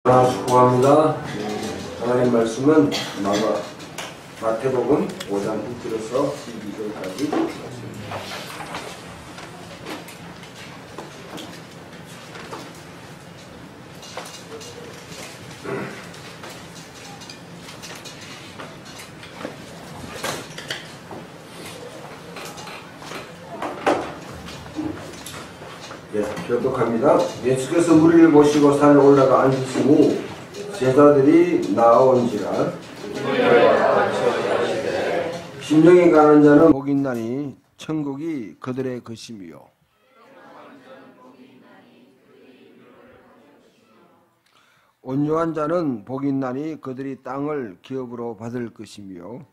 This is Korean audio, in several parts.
축복합니다. 하나님 말씀은 마태복음 5장 1절에서 12절까지 말씀입니다. 교독합니다. 예수께서 무리를 모시고 산에 올라가 앉으시니 제자들이 나온지라. 심령이 가난한 자는 복이 있나니 천국이 그들의 것이며, 온유한 자는 복이 있나니 그들이 땅을 기업으로 받을 것이며,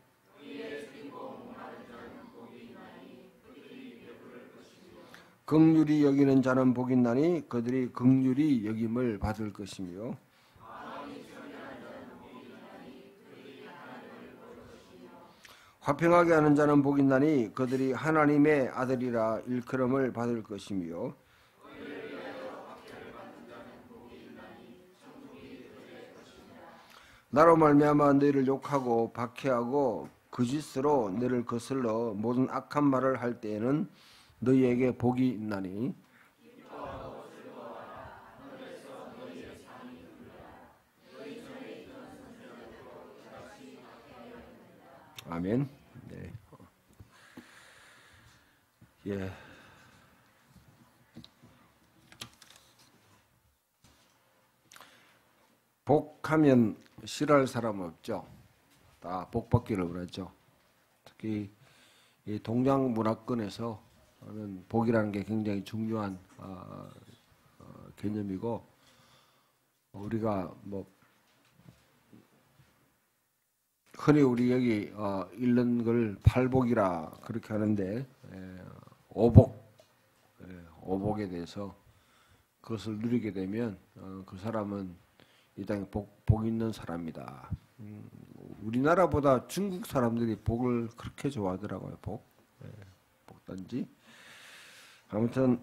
긍휼히 여기는 자는 복이 있나니 그들이 긍휼히 여김을 받을 것이며, 화평하게 하는 자는 복이 있나니 그들이 하나님의 아들이라 일컬음을 받을 것이며, 나로 말미암아 너희를 욕하고 박해하고 거짓으로 너희를 거슬러 모든 악한 말을 할 때에는 너희에게 복이 있나니, 아멘. 네. 예. 복하면 싫어할 사람 없죠. 다 복받기를 원하죠. 특히 이 동양 문화권에서 는 복이라는 게 굉장히 중요한 개념이고, 우리가 뭐 흔히 우리 여기 읽는 걸 팔복이라 그렇게 하는데, 오복에 대해서 그것을 누리게 되면 그 사람은 이 땅에 복 있는 사람이다. 우리나라보다 중국 사람들이 복을 그렇게 좋아하더라고요. 복단지. 아무튼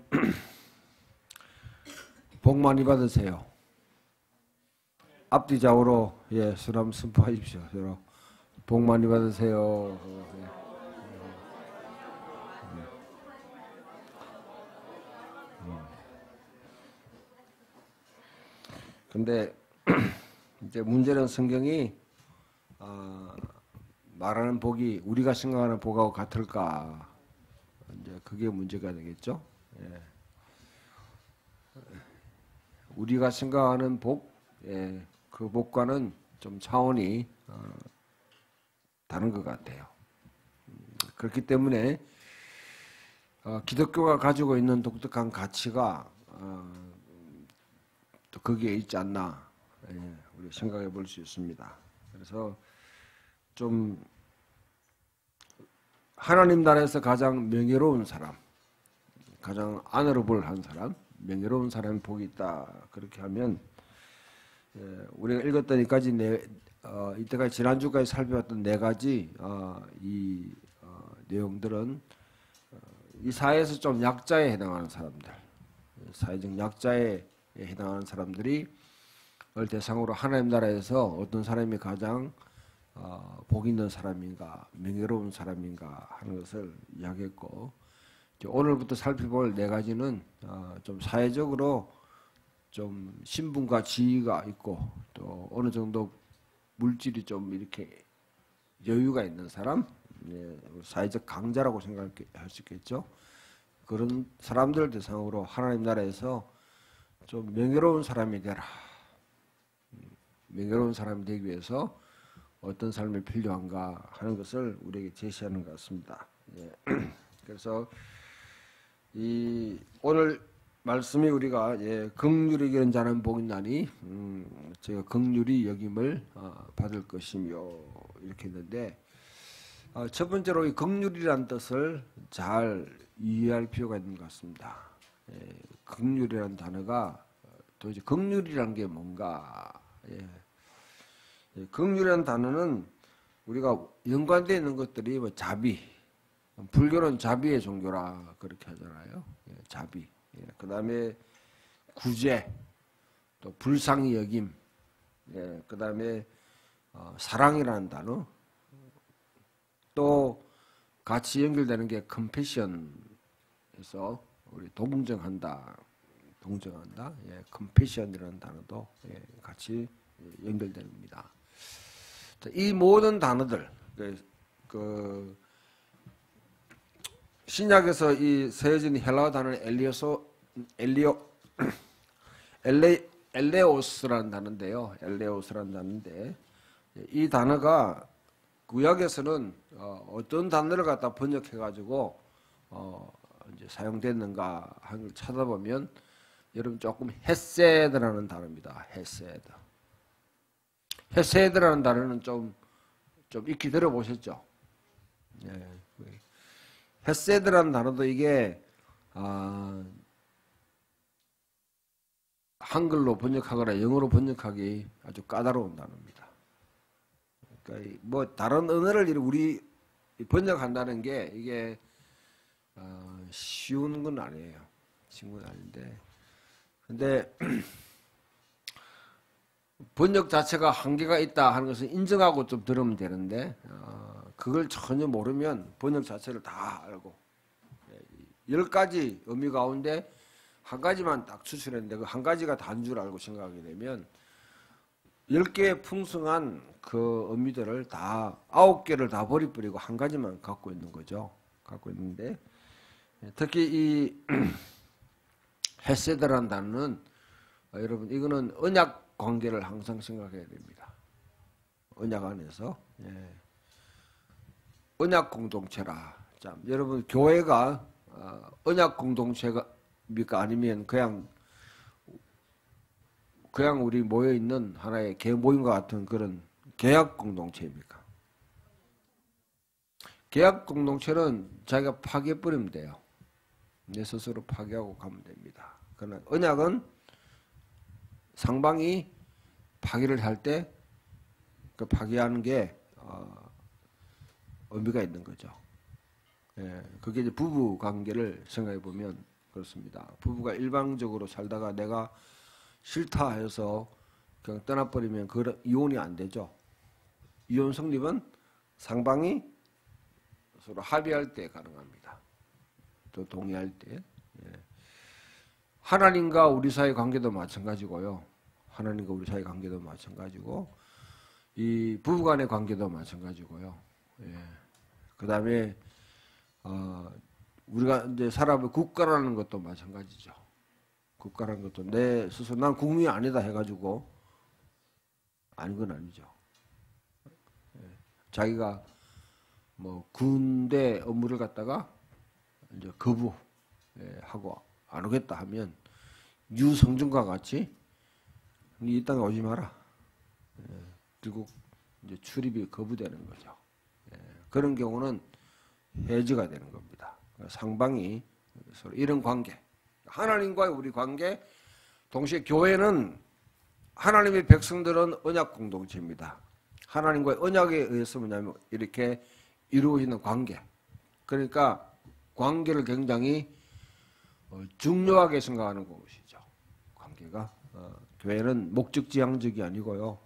복 많이 받으세요. 앞뒤 좌우로 수람 선포하십시오. 복 많이 받으세요. 근데 이제 문제는 성경이 말하는 복이 우리가 생각하는 복하고 같을까? 이제 그게 문제가 되겠죠. 우리가 생각하는 복, 그 복과는 좀 차원이 다른 것 같아요. 그렇기 때문에 기독교가 가지고 있는 독특한 가치가 또 거기에 있지 않나, 우리 생각해 볼 수 있습니다. 그래서 좀 하나님 나라에서 가장 명예로운 사람, 가장 아너러블한 사람, 명예로운 사람이 복이 있다 그렇게 하면, 우리가 읽었던 이때까지 지난주까지 살펴봤던 네 가지 이 내용들은 이 사회에서 좀 약자에 해당하는 사람들, 사회적 약자에 해당하는 사람들이 대상으로 하나님 나라에서 어떤 사람이 가장 복 있는 사람인가, 명예로운 사람인가 하는 것을 이야기했고, 오늘부터 살펴볼 네 가지는 좀 사회적으로 좀 신분과 지위가 있고 또 어느 정도 물질이 좀 이렇게 여유가 있는 사람, 사회적 강자라고 생각할 수 있겠죠. 그런 사람들을 대상으로 하나님 나라에서 좀 명예로운 사람이 되라. 명예로운 사람이 되기 위해서 어떤 삶이 필요한가 하는 것을 우리에게 제시하는 것 같습니다. 그래서 오늘 말씀이 우리가 긍휼히 여기는 자는 복이 있나니 제가 긍휼히 여김을 받을 것이며 이렇게 했는데, 첫 번째로 이 긍휼이라는 뜻을 잘 이해할 필요가 있는 것 같습니다. 긍휼이라는 단어가 도대체 긍휼이라는 게 뭔가, 긍휼이라는 단어는 우리가 연관되어 있는 것들이 뭐 자비, 불교는 자비의 종교라 그렇게 하잖아요. 자비. 그 다음에 구제, 또 불쌍히 여김, 예, 그 다음에 사랑이라는 단어, 또 같이 연결되는 게 컴패션에서 우리 동정한다, 예, 컴패션이라는 단어도 예, 같이 연결됩니다. 이 모든 단어들, 그 신약에서 이 쓰여진 헬라어 단어는 엘레오스라는 단어인데요. 엘레오스라는 단어인데 이 단어가 구약에서는 어떤 단어를 갖다 번역해 가지고 이제 사용됐는가 하는 걸 찾아보면 여러분 조금 헤세드라는 단어입니다. 헤세드라는 단어는 좀 익히 들어보셨죠? 예. 헤세드라는 단어도 이게 한글로 번역하거나 영어로 번역하기 아주 까다로운 단어입니다. 그러니까 뭐 다른 언어를 우리 번역한다는 게 이게 쉬운 건 아니에요. 쉬운 건 아닌데, 근데 번역 자체가 한계가 있다 하는 것을 인정하고 좀 들으면 되는데 그걸 전혀 모르면 번역 자체를 다 알고 10가지 의미 가운데 한 가지만 딱 추출했는데 그 한 가지가 다인 줄 알고 생각하게 되면 10개의 풍성한 그 의미들을 다 9개를 다 버리고 한 가지만 갖고 있는 거죠. 갖고 있는데 특히 이 헤세드라는 단어는 여러분 이거는 언약 관계를 항상 생각해야 됩니다. 언약 안에서 언약 공동체라. 자, 여러분 교회가 언약 공동체입니까? 아니면 그냥 우리 모여 있는 하나의 개모임과 같은 그런 계약 공동체입니까? 계약 공동체는 자기가 파괴해버리면 돼요. 내 스스로 파괴하고 가면 됩니다. 그러나 언약은 상방이 파괴를 할 때 그 파괴하는 게 의미가 있는 거죠. 예, 그게 이제 부부 관계를 생각해 보면 그렇습니다. 부부가 일방적으로 살다가 내가 싫다 해서 그냥 떠나버리면 그 이혼이 안 되죠. 이혼 성립은 상방이 서로 합의할 때 가능합니다. 또 동의할 때. 예. 하나님과 우리 사이 관계도 마찬가지고요. 하나님과 우리 사이 관계도 마찬가지고 이 부부간의 관계도 마찬가지고요. 예. 그 다음에 우리가 이제 살아볼 국가라는 것도 마찬가지죠. 국가라는 것도 내 스스로 난 국민이 아니다 해가지고 아닌 건 아니죠. 예. 자기가 뭐 군대 업무를 갖다가 이제 거부하고 안 오겠다 하면 유성준과 같이 이 땅에 오지 마라. 그리고 이제 출입이 거부되는 거죠. 그런 경우는 해지가 되는 겁니다. 상방이 서로 이런 관계, 하나님과의 우리 관계, 동시에 교회는 하나님의 백성들은 언약 공동체입니다. 하나님과의 언약에 의해서 뭐냐면 이렇게 이루어지는 관계. 그러니까 관계를 굉장히 중요하게 생각하는 것이죠. 관계가 교회는 목적지향적이 아니고요.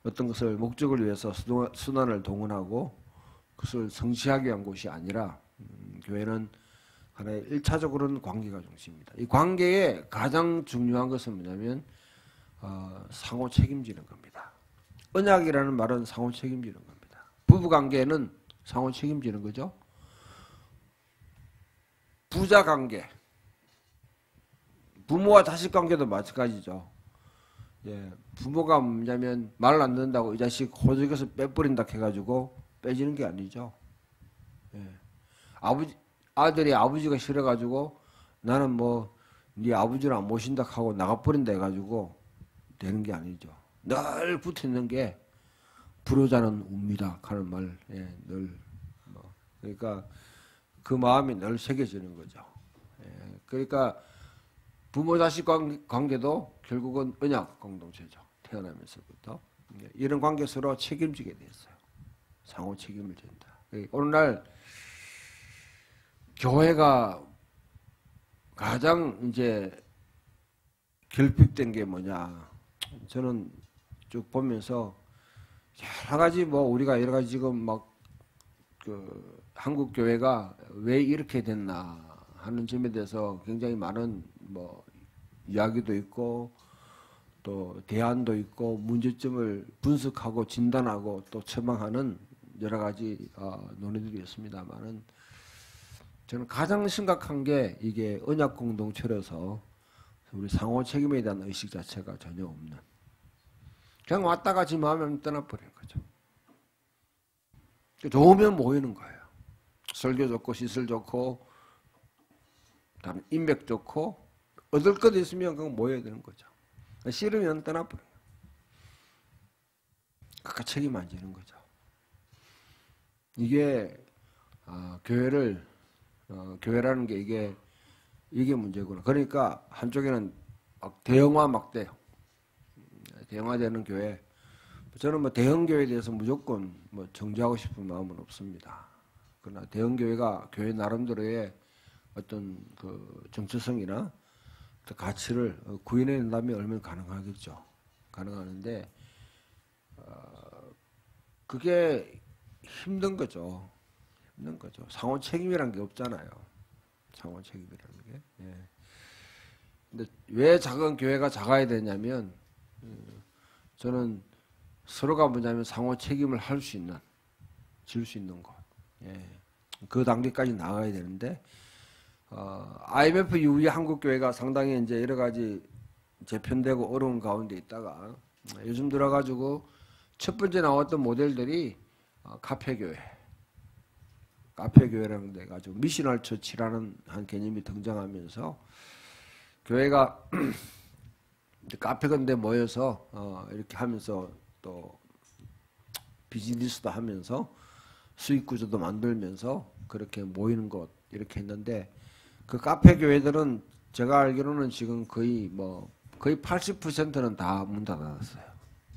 어떤 것을 목적을 위해서 수단을 동원하고 그것을 성취하기 위한 곳이 아니라 교회는 하나의 1차적으로는 관계가 중심입니다. 이 관계의 가장 중요한 것은 뭐냐면 상호 책임지는 겁니다. 언약이라는 말은 상호 책임지는 겁니다. 부부관계는 상호 책임지는 거죠. 부자관계, 부모와 자식 관계도 마찬가지죠. 예, 부모가 뭐냐면 말 안 듣는다고 이 자식 호적에서 빼버린다 해가지고 빼지는 게 아니죠. 예. 아들이 아버지가 싫어가지고 나는 뭐 네 아버지를 안 모신다 하고 나가버린다 해가지고 되는 게 아니죠. 늘 붙어있는 게 불효자는 웁니다 하는 말, 예, 늘 뭐. 그러니까 그 마음이 늘 새겨지는 거죠. 예, 그러니까 부모 자식 관계도 결국은 언약 공동체죠. 태어나면서부터 이런 관계 서로 책임지게 됐어요. 상호 책임을 진다. 오늘날 교회가 가장 이제 결핍된 게 뭐냐? 저는 쭉 보면서 여러 가지 뭐 우리가 여러 가지 지금 막 그 한국 교회가 왜 이렇게 됐나 하는 점에 대해서 굉장히 많은 뭐 이야기도 있고 또 대안도 있고 문제점을 분석하고 진단하고 또 처방하는 여러 가지 논의들이 있습니다만은 저는 가장 심각한 게 이게 언약 공동체로서 우리 상호 책임에 대한 의식 자체가 전혀 없는 그냥 왔다가 지 마음에 떠나버리는 거죠. 좋으면 모이는 거예요. 설교 좋고 시설 좋고 다른 인맥 좋고 얻을 것 있으면 그냥 모여야 되는 거죠. 싫으면 떠나버려요. 각각 책임 안 지는 거죠. 이게 교회라는 게 이게 문제구나. 그러니까 한쪽에는 막 대형화 막 돼요. 대형화되는 교회. 저는 뭐 대형 교회에 대해서 무조건 뭐 정죄하고 싶은 마음은 없습니다. 그러나 대형 교회가 교회 나름대로의 어떤 그 정체성이나 가치를 구현해낸다면 얼마나 가능하겠죠. 가능하는데 그게 힘든 거죠. 힘든 거죠. 상호 책임이란 게 없잖아요. 상호 책임이라는 게. 예. 근데 왜 작은 교회가 작아야 되냐면 저는 서로가 뭐냐면 상호 책임을 할 수 있는, 질 수 있는 것. 예. 그 단계까지 나가야 되는데 IMF 이후에 한국 교회가 상당히 이제 여러 가지 재편되고 어려운 가운데 있다가 요즘 들어가지고 첫 번째 나왔던 모델들이 카페 교회라는 데 가지고 미셔널 처치라는 한 개념이 등장하면서 교회가 카페 건데 모여서 이렇게 하면서 또 비즈니스도 하면서 수익 구조도 만들면서 그렇게 모이는 것 이렇게 했는데 그 카페 교회들은 제가 알기로는 지금 거의 80%는 다 문 닫았어요.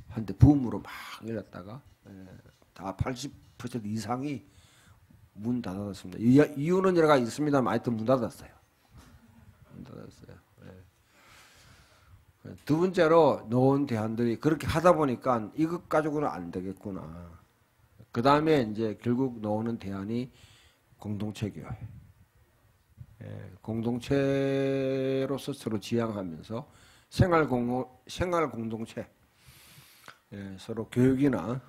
한때 붐으로 막 열렸다가 다 80% 이상이 문 닫았습니다. 이유는 여러 가지 있습니다만 하여튼 문 닫았어요. 문 닫았어요. 두 번째로 놓은 대안들이 그렇게 하다 보니까 이것 가지고는 안 되겠구나. 그 다음에 이제 결국 놓는 대안이 공동체 교회. 공동체로서 서로 지향하면서 생활 공동체, 서로 교육이나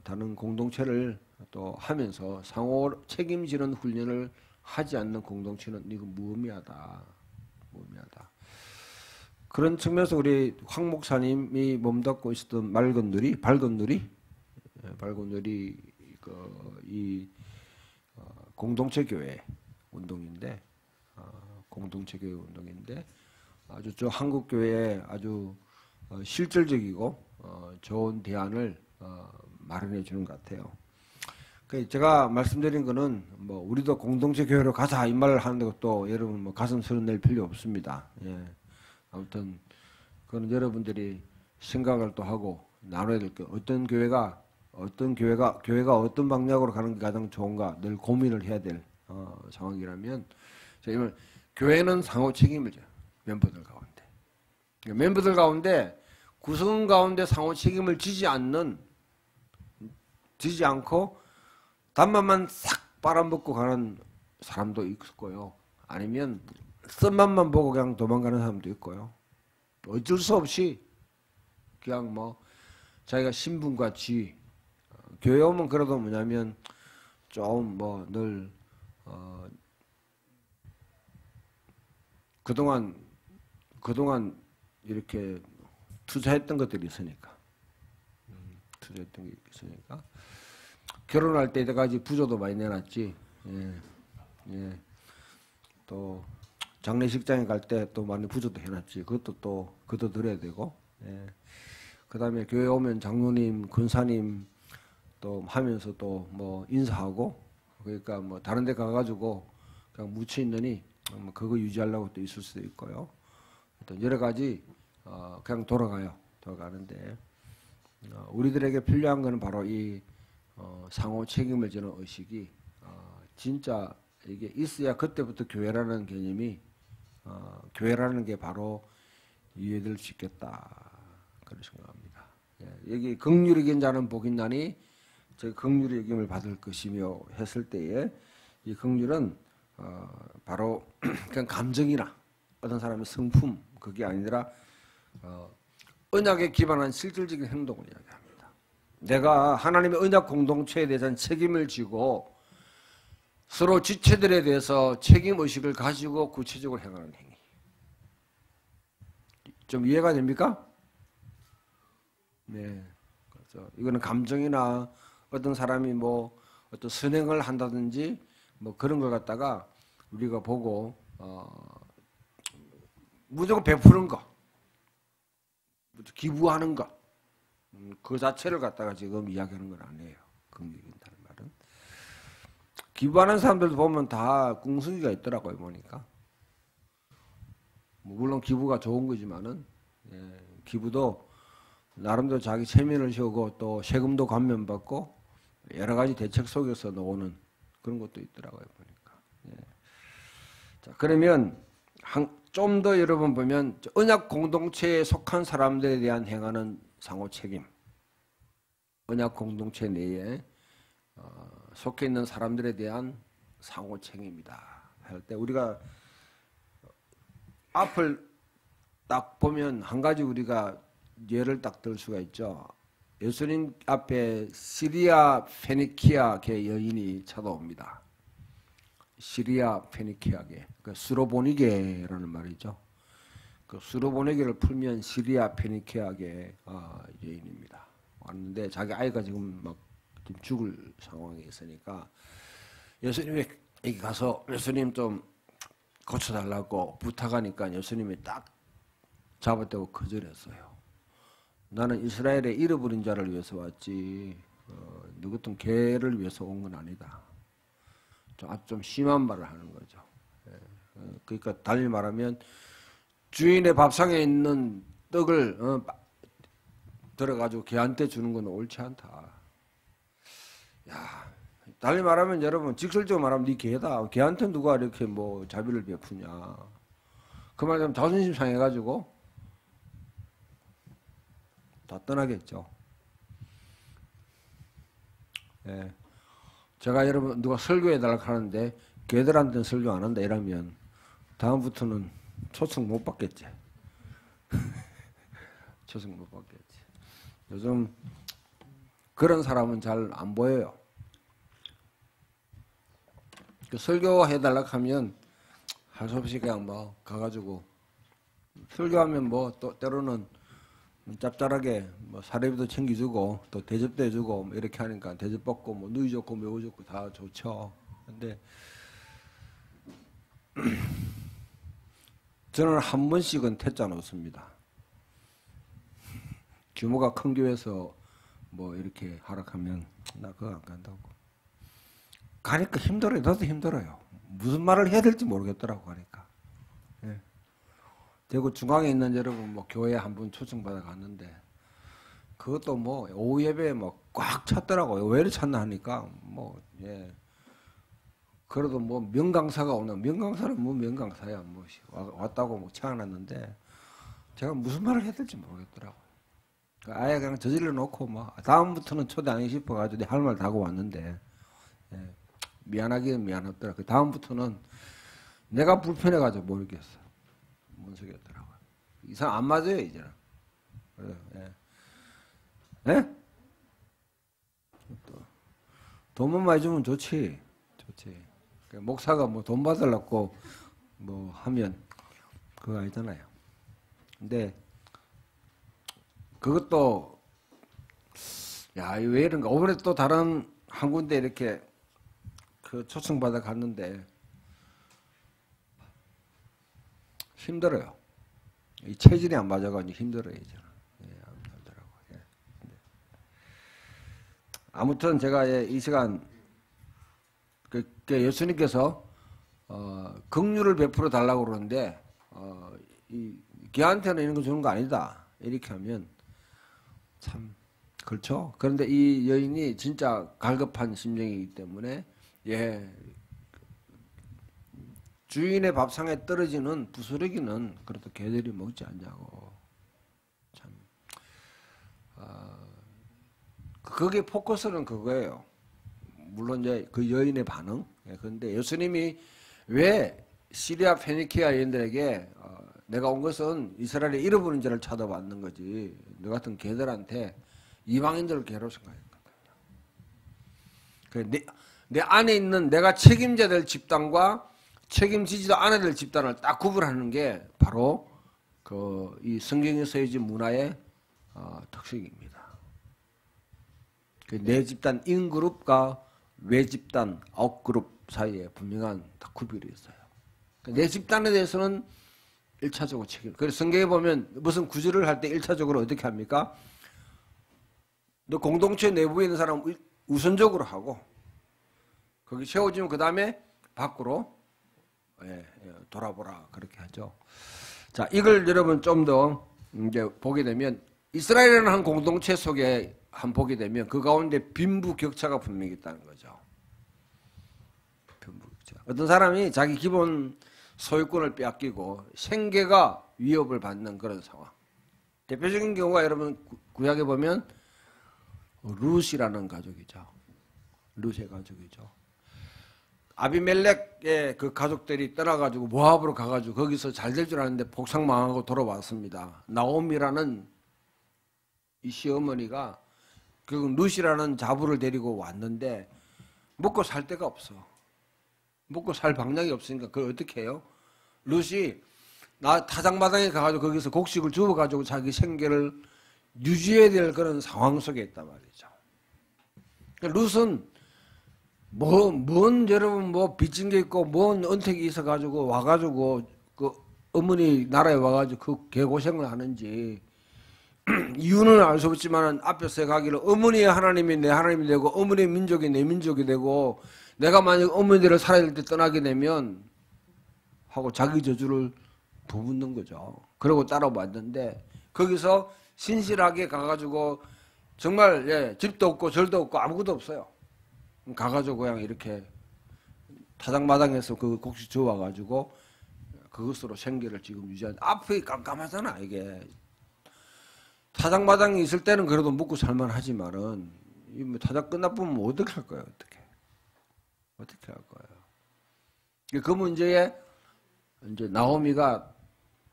다른 공동체를 또 하면서 상호 책임지는 훈련을 하지 않는 공동체는 이거 무의미하다. 그런 측면에서 우리 황 목사님이 몸담고 있었던 발건놀이 이 공동체 교회 운동인데 아주 저 한국 교회에 아주 실질적이고 좋은 대안을 마련해 주는 것 같아요. 제가 말씀드린 거는 뭐 우리도 공동체 교회로 가자 이 말을 하는데 또 여러분 뭐 가슴 서른 낼 필요 없습니다. 예. 아무튼 그건 여러분들이 생각을 또 하고 나눠야 될 게 어떤 교회가 어떤 방향으로 가는 게 가장 좋은가 늘 고민을 해야 될 상황이라면 저희는 교회는 상호 책임을 져요. 멤버들 가운데 구성 가운데 상호 책임을 지지 않고 단맛만 싹 빨아먹고 가는 사람도 있고요. 아니면 쓴맛만 보고 그냥 도망가는 사람도 있고요. 어쩔 수 없이 그냥 뭐 자기가 신분과 지위 교회 오면 그래도 뭐냐면 좀 뭐 늘 그동안 이렇게 투자했던 것들이 있으니까 결혼할 때까지 부조도 많이 내놨지. 예. 또 장례식장에 갈 때 또 많이 부조도 해놨지. 그것도 드려야 되고. 예. 그다음에 교회 오면 장로님, 권사님 또 하면서 또 뭐 인사하고 그러니까 뭐 다른 데 가가지고 그냥 묻혀 있느니 뭐 그거 유지하려고 또 있을 수도 있고요. 또 여러 가지 그냥 돌아가는데 우리들에게 필요한 것은 바로 이 상호 책임을 지는 의식이 진짜 이게 있어야 그때부터 교회라는 개념이 교회라는 게 바로 이해될 수 있겠다 그런 생각합니다. 예. 여기 긍휼히 여긴 자는 복이 있나니 저 긍휼히 여김을 받을 것이며 했을 때에 이 긍휼은 바로 그냥 감정이나 어떤 사람의 성품 그게 아니라 언약에 기반한 실질적인 행동을 이야기합니다. 내가 하나님의 언약 공동체에 대한 책임을 지고 서로 지체들에 대해서 책임의식을 가지고 구체적으로 행하는 행위. 좀 이해가 됩니까? 네. 그래서 이거는 감정이나 어떤 사람이 뭐 어떤 선행을 한다든지 뭐 그런 걸 갖다가 우리가 보고 무조건 베푸는 거, 기부하는 거, 그 자체를 갖다가 지금 이야기하는 건 아니에요. 긍휼이라는 말은. 기부하는 사람들도 보면 다 꿍숭이가 있더라고요, 보니까. 물론 기부가 좋은 거지만은, 기부도 나름대로 자기 체면을 세우고 또 세금도 감면받고 여러 가지 대책 속에서 나오는 그런 것도 있더라고요, 보니까. 자, 그러면 좀 더 여러분 보면 언약 공동체에 속한 사람들에 대한 행하는 상호 책임. 언약 공동체 내에 속해 있는 사람들에 대한 상호 책임이다 할 때 우리가 앞을 딱 보면 한 가지 우리가 예를 딱 들 수가 있죠. 예수님 앞에 시리아 페니키아계 여인이 찾아옵니다. 시리아 페니키아계, 그 수로보니게라는 말이죠. 그 수로보니게를 풀면 시리아 페니키아계 여인입니다. 왔는데 자기 아이가 지금 막 죽을 상황에 있으니까 예수님에게 가서 예수님 좀 고쳐달라고 부탁하니까 예수님이 딱 잡아떼고 거절했어요. 나는 이스라엘의 잃어버린 자를 위해서 왔지 누구 어떤 개를 위해서 온 건 아니다. 아주 좀 심한 말을 하는 거죠. 그러니까 달리 말하면 주인의 밥상에 있는 떡을 들어가지고 개한테 주는 건 옳지 않다. 야, 달리 말하면 여러분 직설적으로 말하면 네 개다. 개한테 누가 이렇게 뭐 자비를 베푸냐. 그 말하면 자존심 상해가지고 다 떠나겠죠. 예. 제가 여러분 누가 설교해달라고 하는데 개들한테는 설교 안 한다 이러면 다음부터는 초청 못 받겠지. 초청 못 받겠지. 요즘 그런 사람은 잘 안 보여요. 설교해달라고 하면 할 수 없이 그냥 뭐 가가지고 설교하면 뭐 또 때로는 짭짤하게 뭐 사례비도 챙겨주고 또 대접도 해주고 뭐 이렇게 하니까 대접 받고 뭐 누이 좋고 매우 좋고 다 좋죠. 근데 저는 한 번씩은 퇴짜 놓습니다. 규모가 큰 교회에서 뭐 이렇게 하락하면 나 그거 안 간다고. 가니까 힘들어요. 나도 힘들어요. 무슨 말을 해야 될지 모르겠더라고 가니까. 예. 대구 중앙에 있는 여러분 뭐 교회 한 분 초청받아 갔는데 그것도 뭐 오후 예배에 뭐 꽉 찼더라고요. 왜 이렇게 찼나 하니까 뭐 예. 그래도 뭐 명강사가 오는 명강사는 뭐 명강사야 뭐 왔다고 뭐 채워놨는데 제가 무슨 말을 해야 될지 모르겠더라고요. 아예 그냥 저질러 놓고 뭐 다음부터는 초대 안 해 싶어가지고 할 말 다 하고 왔는데 예. 미안하기는 미안하더라. 그 다음부터는 내가 불편해가지고 모르겠어. 뭔 소리였더라고요. 이상 안 맞아요 이제는. 그래요. 예. 예? 돈만 많이 주면 좋지. 좋지. 목사가 뭐 돈 받으려고 뭐 하면 그거 아니잖아요. 근데 그것도 야, 왜 이런가. 이번에 또 다른 한 군데 이렇게 그 초청받아 갔는데 힘들어요. 이 체질이 안 맞아가지고 힘들어요 이제는. 예, 안 맞더라고요. 예. 네. 아무튼 제가 이 시간 예수님께서 긍휼을 베풀어 달라고 그러는데 이 걔한테는 이런 거 주는 거 아니다. 이렇게 하면 참 그렇죠. 그런데 이 여인이 진짜 갈급한 심정이기 때문에 예. 주인의 밥상에 떨어지는 부스러기는 그래도 개들이 먹지 않냐고. 참 거기에 포커스는 그거예요. 물론 이제 그 여인의 반응. 그런데 예수님이 왜 시리아 페니키아 여인들에게 내가 온 것은 이스라엘의 잃어버린 자를 찾아왔는 거지 너 같은 개들한테 이방인들을 괴롭힌 거예요. 내 안에 있는 내가 책임져야 될 집단과 책임지지도 않아야 될 집단을 딱 구분하는 게 바로 이 성경에 쓰여진 문화의 특색입니다. 내 집단 인그룹과 외 집단 아웃그룹 사이에 분명한 구별이 있어요. 내 집단에 대해서는 1차적으로 책임. 그래서 성경에 보면 무슨 구절을 할 때 1차적으로 어떻게 합니까? 너 공동체 내부에 있는 사람 우선적으로 하고 거기 채워지면 그 다음에 밖으로 돌아보라 그렇게 하죠. 자, 이걸 여러분 좀 더 이제 보게 되면 이스라엘이라는 한 공동체 속에 한 보게 되면 그 가운데 빈부격차가 분명히 있다는 거죠. 빈부격차. 어떤 사람이 자기 기본 소유권을 빼앗기고 생계가 위협을 받는 그런 상황. 대표적인 경우가 여러분 구약에 보면 룻이라는 가족이죠. 룻의 가족이죠. 아비멜렉의 그 가족들이 떠나가지고 모압으로 가가지고 거기서 잘 될 줄 알았는데 복상망하고 돌아왔습니다. 나옴이라는 이 시어머니가 결국 룻이라는 자부를 데리고 왔는데 먹고 살 데가 없어. 먹고 살 방향이 없으니까 그걸 어떻게 해요? 룻이 타작마당에 가가지고 거기서 곡식을 주워가지고 자기 생계를 유지해야 될 그런 상황 속에 있단 말이죠. 룻은 여러분 빚진 게 있고 뭔 언택이 있어가지고 와가지고 그 어머니 나라에 와가지고 그 개고생을 하는지 이유는 알 수 없지만 앞에서 가기를 어머니의 하나님이 내 하나님이 되고 어머니의 민족이 내 민족이 되고 내가 만약 어머니들을 살아야 될 때 떠나게 되면 하고 자기 저주를 부붙는 거죠. 그러고 따라왔는데 거기서 신실하게 가가지고 정말 집도 없고 절도 없고 아무것도 없어요. 가가지고 그냥 이렇게 타작마당에서 그 곡식 주워와가지고 그것으로 생계를 지금 유지하는 앞이 깜깜하잖아 이게. 타작마당에 있을 때는 그래도 먹고 살만하지만은 타작 끝나보면 어떻게 할 거예요? 어떻게 할 거예요? 그 문제에 이제 나오미가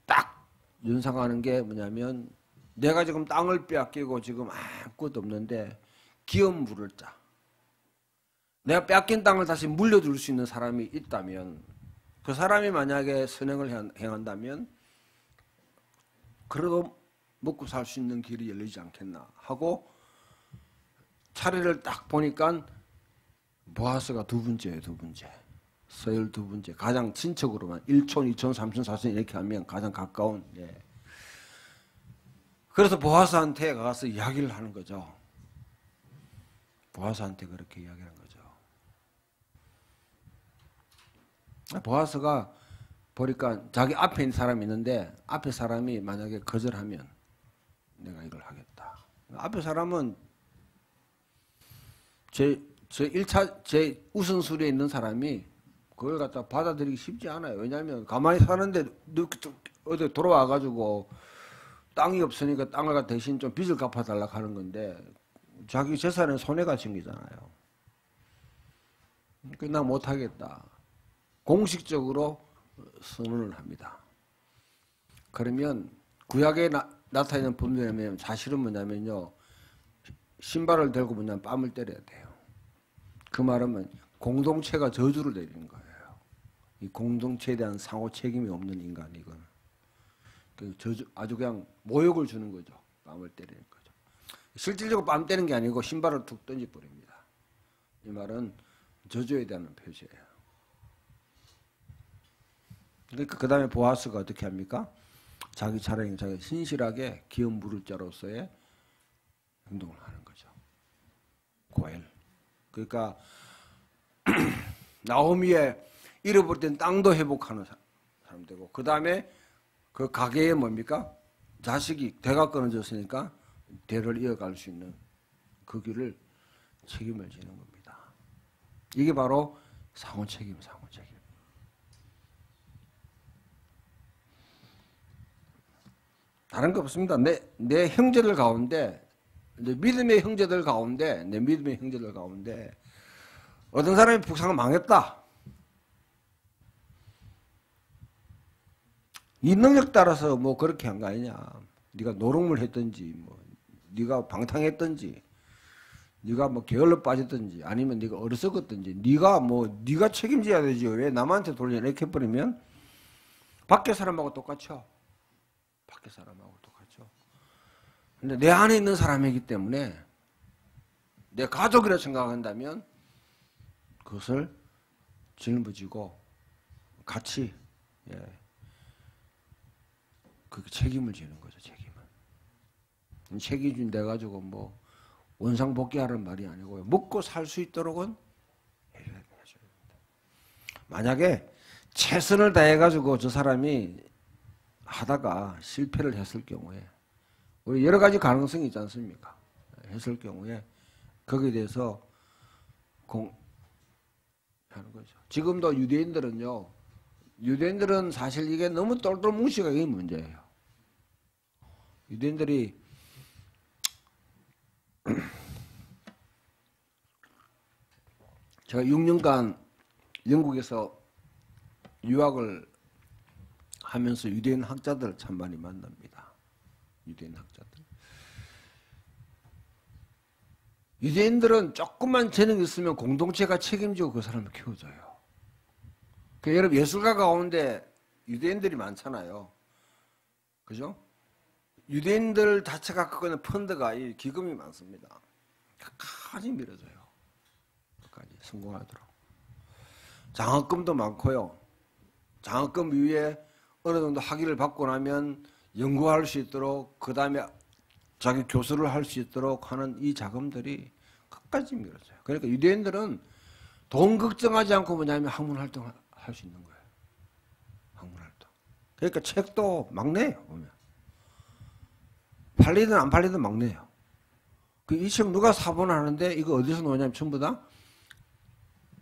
딱 연상하는 게 뭐냐면 내가 지금 땅을 빼앗기고 지금 아무것도 없는데 기업 물을 자. 내가 빼앗긴 땅을 다시 물려줄 수 있는 사람이 있다면 그 사람이 만약에 선행을 행한다면 그래도 먹고 살 수 있는 길이 열리지 않겠나 하고 차례를 딱 보니까 보아스가 두 번째예요. 두 번째. 서열 두 번째. 가장 친척으로만 1촌, 2촌, 3촌, 4촌 이렇게 하면 가장 가까운. 그래서 보아스한테 가서 이야기를 하는 거죠. 보아스한테 그렇게 이야기하는 거죠. 보아스가 보니까 자기 앞에 있는 사람이 있는데 앞에 사람이 만약에 거절하면 내가 이걸 하겠다. 앞에 사람은 제 우선순위에 있는 사람이 그걸 갖다 받아들이기 쉽지 않아요. 왜냐하면 가만히 사는데 어디 돌아와가지고 땅이 없으니까 땅을 대신 좀 빚을 갚아달라고 하는 건데 자기 재산에 손해가 생기잖아요. 나 못하겠다. 공식적으로 선언을 합니다. 그러면 구약에 나타나는 법률이면 사실은 뭐냐면요. 신발을 들고 뭐냐면 뺨을 때려야 돼요. 그 말은 공동체가 저주를 내리는 거예요. 이 공동체에 대한 상호 책임이 없는 인간 이건. 아주 그냥 모욕을 주는 거죠. 뺨을 때리는 거죠. 실질적으로 뺨 때리는 게 아니고 신발을 툭 던져버립니다. 이 말은 저주에 대한 표시예요. 그러니까 그 다음에 보아스가 어떻게 합니까? 자기 차례에 자기 신실하게 기업 물을 자로서의 행동을 하는 거죠. 고엘. 그러니까 나오미의 잃어버린 땅도 회복하는 사람 되고 그 다음에 그 가게에 뭡니까? 자식이 대가 끊어졌으니까 대를 이어갈 수 있는 그 길을 책임을 지는 겁니다. 이게 바로 상호 책임. 다른 거 없습니다. 내 형제들 가운데 이제 믿음의 형제들 가운데, 내 믿음의 형제들 가운데 어떤 사람이 북상을 망했다. 이 능력 따라서 뭐 그렇게 한 거 아니냐. 네가 노름을 했든지, 뭐 네가 방탕했든지, 네가 뭐 게을러 빠졌든지, 아니면 네가 어리석었든지, 네가 책임져야 되지. 왜 남한테 돌려 이렇게 해버리면 밖에 사람하고 똑같죠. 밖에 사람하고 똑같죠. 근데 내 안에 있는 사람이기 때문에 내 가족이라 생각한다면 그것을 짊어지고 같이 그 책임을 지는 거죠. 책임을. 책임을 내 가지고 뭐 원상복귀하는 말이 아니고요. 먹고 살 수 있도록은 해줘야 됩니다. 만약에 최선을 다해가지고 저 사람이 하다가 실패를 했을 경우에 우리 여러 가지 가능성이 있지 않습니까? 했을 경우에 거기에 대해서 하는 거죠. 지금도 유대인들은 사실 이게 너무 똘똘 뭉치가 이게 문제예요. 유대인들이 제가 6년간 영국에서 유학을 하면서 유대인 학자들 참 많이 만납니다. 유대인 학자들. 유대인들은 조금만 재능이 있으면 공동체가 책임지고 그 사람을 키워줘요. 여러분 예술가 가운데 유대인들이 많잖아요. 그죠? 유대인들 자체가 갖고 있는 펀드가 이 기금이 많습니다. 끝까지 밀어줘요. 끝까지 성공하도록. 장학금도 많고요. 장학금 이후에 어느 정도 학위를 받고 나면 연구할 수 있도록 그 다음에 자기 교수를 할 수 있도록 하는 이 자금들이 끝까지 밀어줘요. 그러니까 유대인들은 돈 걱정하지 않고 뭐냐면 학문 활동을 할 수 있는 거예요. 학문 활동. 그러니까 책도 막 내요. 보면. 팔리든 안 팔리든 막 내요. 이 책 누가 사보나 하는데 이거 어디서 나오냐면 전부 다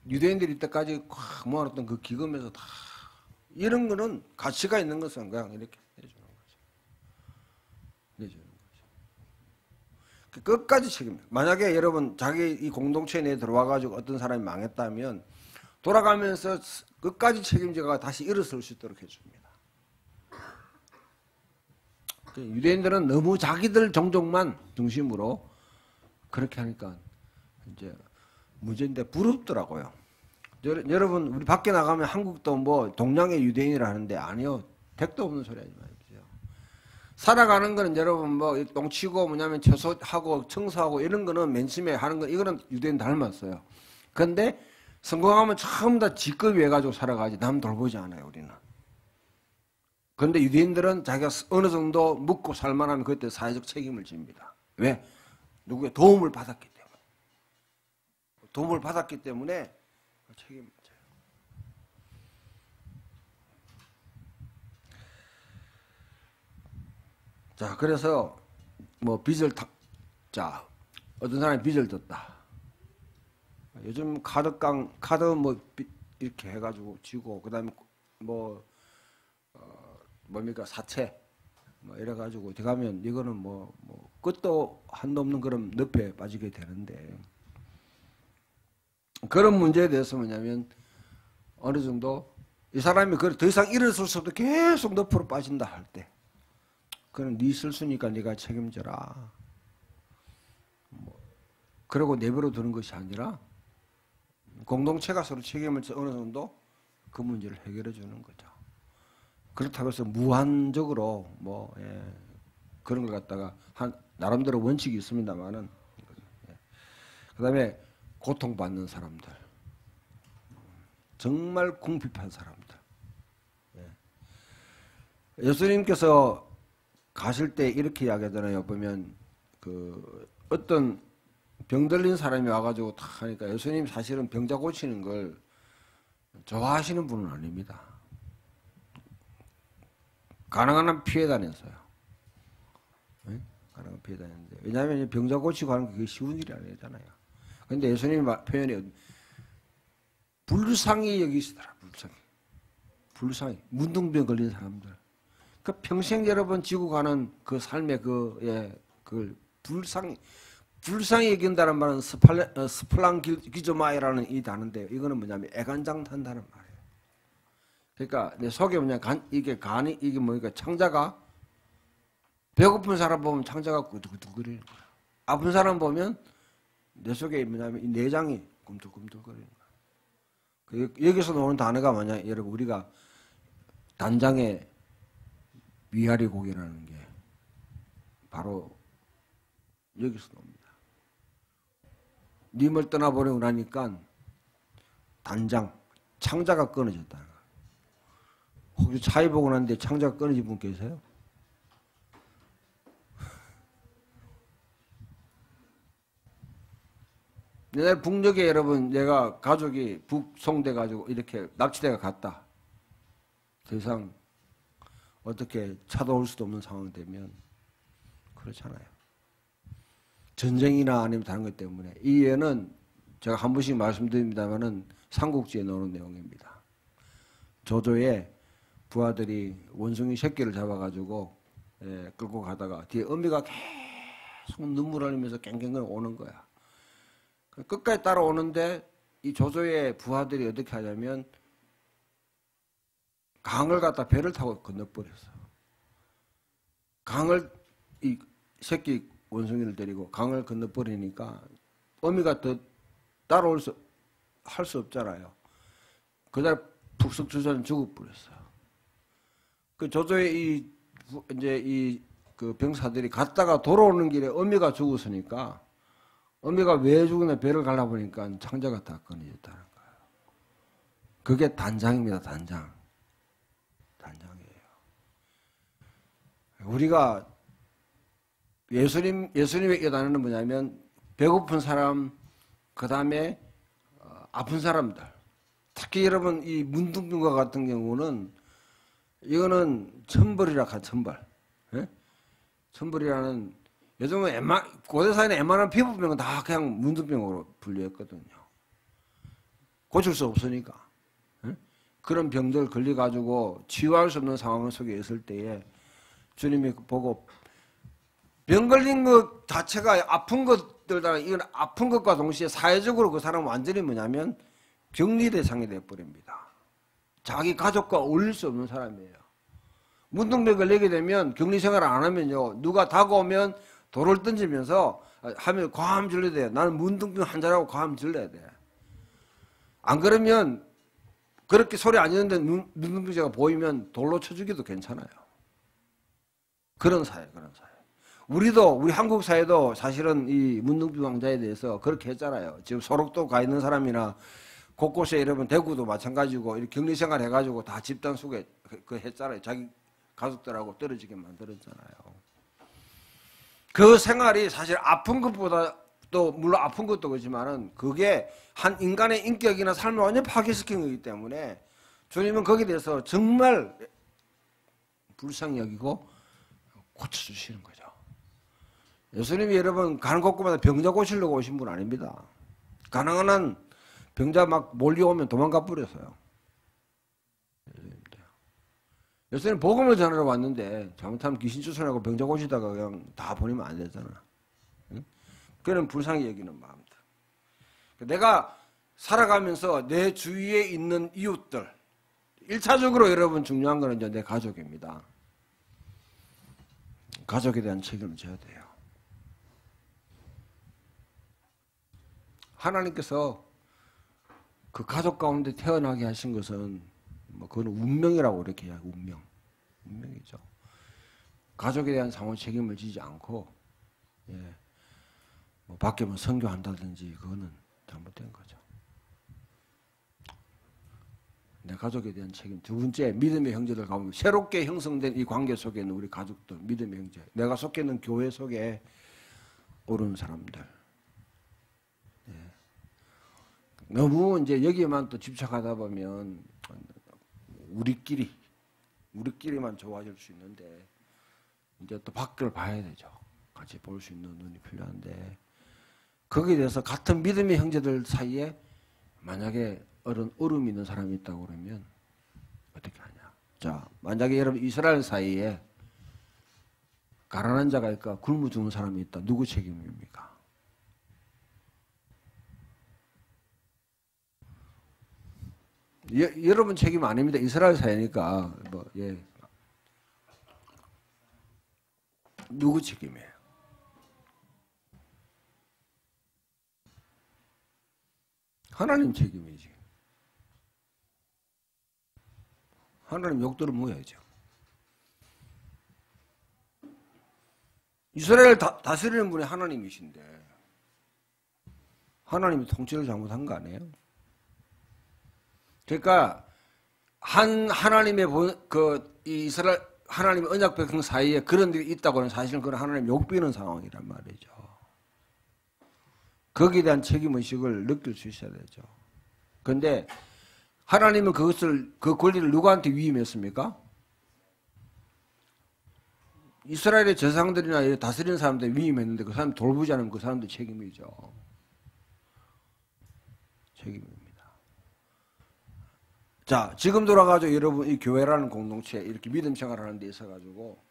유대인들이 이때까지 확 모아놨던 그 기금에서 다 이런 거는 가치가 있는 것은 그냥 이렇게 내주는 거죠. 내주는 거죠. 끝까지 책임져요. 만약에 여러분 자기 이 공동체 내에 들어와가지고 어떤 사람이 망했다면 돌아가면서 끝까지 책임져가 다시 일어설 수 있도록 해줍니다. 유대인들은 너무 자기들 종족만 중심으로 그렇게 하니까 이제 문제인데 부럽더라고요. 여러분 우리 밖에 나가면 한국도 뭐 동양의 유대인이라 하는데 아니요. 택도 없는 소리 하지 마십시오. 살아가는 거는 여러분 뭐 똥치고 뭐냐면 처소하고 청소하고 이런 거는 맨 처음에 하는 거 이거는 유대인 닮았어요. 그런데 성공하면 전부 다 직급이 해가지고 살아가지 남 돌보지 않아요 우리는. 그런데 유대인들은 자기가 어느 정도 묵고 살만하면 그때 사회적 책임을 집니다. 왜? 누구의 도움을 받았기 때문에. 도움을 받았기 때문에 책임을 져요. 자, 그래서 뭐 자, 어떤 사람이 빚을 졌다. 요즘 카드 뭐 이렇게 해가지고 지고 그다음에 뭐 뭡니까 사채 뭐 이래가지고 들어가면 이거는 뭐 끝도 한도 없는 그런 늪에 빠지게 되는데 그런 문제에 대해서 뭐냐면 어느 정도 이 사람이 더 이상 일어설 수 없도 계속 늪으로 빠진다 할 때 그건 네 실수니까 네가 책임져라. 뭐 그러고 내버려 두는 것이 아니라 공동체가 서로 책임을 어느 정도 그 문제를 해결해 주는 거죠. 그렇다고 해서 무한적으로 그런 걸 갖다가 나름대로 원칙이 있습니다만은 그다음에 고통받는 사람들 정말 궁핍한 사람들 예수님께서 가실 때 이렇게 이야기하잖아요. 보면 그 어떤 병 들린 사람이 와가지고 다 하니까 예수님 사실은 병자 고치는 걸 좋아하시는 분은 아닙니다. 가능한 한 피해 다녔어요. 네? 가능한 피해 다녔는데 왜냐하면 병자 고치고 하는 게 그게 쉬운 일이 아니잖아요. 그런데 예수님이 표현이 불쌍히 여기시더라. 불쌍히 문둥병 걸린 사람들. 그 평생 여러 번 지고 가는 그 삶의 그걸 불쌍히 불쌍히 여긴다는 말은 스플랑기조마이라는 이 단어인데요. 이거는 뭐냐면 애간장탄다는 말이에요. 그러니까 내 속에 뭐냐 이게 간이 이게 뭐니까 창자가 배고픈 사람 보면 창자가 구두구두거리는 거야. 아픈 사람 보면 내 속에 뭐냐면 이 내장이 꿈틀꿈틀거리는 거야. 여기서 나오는 단어가 뭐냐, 여러분 우리가 단장에 위아래 고개라는 게 바로 여기서 나옵니다. 님을 떠나보내고 나니까 단장, 창자가 끊어졌다. 혹시 차이 보고 났는데 창자가 끊어진 분 계세요? 옛날 북녘에 여러분 내가 가족이 북송돼 가지고 이렇게 납치대가 갔다. 더 이상 어떻게 찾아올 수도 없는 상황 되면 그렇잖아요. 전쟁이나 아니면 다른 것 때문에. 이 예는 제가 한 번씩 말씀드립니다만은 삼국지에 나오는 내용입니다. 조조의 부하들이 원숭이 새끼를 잡아가지고 끌고 가다가 뒤에 어미가 계속 눈물 흘리면서 깽깽거리고 오는 거야. 끝까지 따라오는데 이 조조의 부하들이 어떻게 하냐면 강을 갖다 배를 타고 건너버렸어. 강을 이 새끼 원숭이를 데리고 강을 건너버리니까 어미가 더 따라올 할 수 없잖아요. 그날 푹석 주저는 죽어버렸어요. 그 조조의 그 병사들이 갔다가 돌아오는 길에 어미가 죽었으니까 어미가 왜 죽었나 배를 갈라보니까 창자가 다 끊어졌다는 거예요. 그게 단장입니다. 단장이에요. 우리가 예수님의 깨달음은 뭐냐면 배고픈 사람, 그 다음에 아픈 사람들. 특히 여러분 이 문둥병과 같은 경우는 이거는 천벌이라 하 천벌. 예? 천벌이라는 요즘은 고대사회는 웬만한 피부병은 다 그냥 문둥병으로 분류했거든요. 고칠 수 없으니까. 예? 그런 병들 걸려가지고 치유할 수 없는 상황 속에 있을 때에 주님이 보고 병 걸린 것 자체가 아픈 것들다 이건 아픈 것과 동시에 사회적으로 그 사람은 완전히 뭐냐면 격리 대상이 되어버립니다. 자기 가족과 어울릴 수 없는 사람이에요. 문둥병 걸리게 되면 격리 생활을 안 하면요. 누가 다가오면 돌을 던지면서 하면 과암 질러야 돼요. 나는 문둥병 환자라고 과암 질러야 돼. 안 그러면 그렇게 소리 안 지르는데 문둥병자가 보이면 돌로 쳐주기도 괜찮아요. 그런 사회. 우리 한국 사회도 사실은 이 문둥병 환자에 대해서 그렇게 했잖아요. 지금 소록도 가 있는 사람이나 곳곳에 여러분 대구도 마찬가지고 이렇게 격리 생활 해가지고 다 집단 속에 그 했잖아요. 자기 가족들하고 떨어지게 만들었잖아요. 그 생활이 사실 아픈 것보다 또 물론 아픈 것도 그렇지만은 그게 한 인간의 인격이나 삶을 완전히 파괴시킨 거기 때문에 주님은 거기에 대해서 정말 불쌍히 여기고 고쳐주시는 거죠. 예수님이 여러분 가는 곳곳마다 병자 고치려고 오신 분 아닙니다. 가능한 한 병자 막 몰려오면 도망가 버렸어요. 예수님 복음을 전하러 왔는데 잘못하면 귀신 쫓아내고 병자 고치다가 그냥 다 보내면 안 되잖아. 응? 그는 불쌍히 여기는 마음들. 내가 살아가면서 내 주위에 있는 이웃들 1차적으로 여러분 중요한 거는 이제 내 가족입니다. 가족에 대한 책임을 져야 돼요. 하나님께서 그 가족 가운데 태어나게 하신 것은 뭐 그건 운명이라고 이렇게 해요. 운명이죠. 가족에 대한 상호 책임을 지지 않고 뭐 밖에 뭐 선교한다든지 그거는 잘못된 거죠. 내 가족에 대한 책임. 두 번째 믿음의 형제들 가보면 새롭게 형성된 이 관계 속에 있는 우리 가족들, 믿음의 형제, 내가 속해 있는 교회 속에 오른 사람들. 너무 이제 여기에만 또 집착하다 보면 우리끼리만 좋아질 수 있는데 이제 또 밖을 봐야 되죠. 같이 볼 수 있는 눈이 필요한데 거기에 대해서 같은 믿음의 형제들 사이에 만약에 얼음이 있는 사람이 있다고 그러면 어떻게 하냐. 자, 만약에 여러분 이스라엘 사이에 가난한 자가 있고 굶어 죽는 사람이 있다. 누구 책임입니까? 여러분 책임 아닙니다. 이스라엘 사회니까 뭐 예. 누구 책임이에요? 하나님 책임이지. 하나님 욕 들어먹어야죠. 이스라엘을 다스리는 분이 하나님이신데 하나님이 통치를 잘못한 거 아니에요? 그러니까 하나님의 이스라엘 하나님의 언약 백성 사이에 그런 일이 있다고는 사실은 그건 하나님 욕비는 상황이란 말이죠. 거기에 대한 책임의식을 느낄 수 있어야 되죠. 그런데 하나님은 그 권리를 누구한테 위임했습니까? 이스라엘의 제사장들이나 다스리는 사람들 위임했는데 그 사람 돌보지 않으면 그 사람들 책임이죠. 책임입니다. 자, 지금 돌아가지고 여러분 이 교회라는 공동체 이렇게 믿음 생활하는 데 있어가지고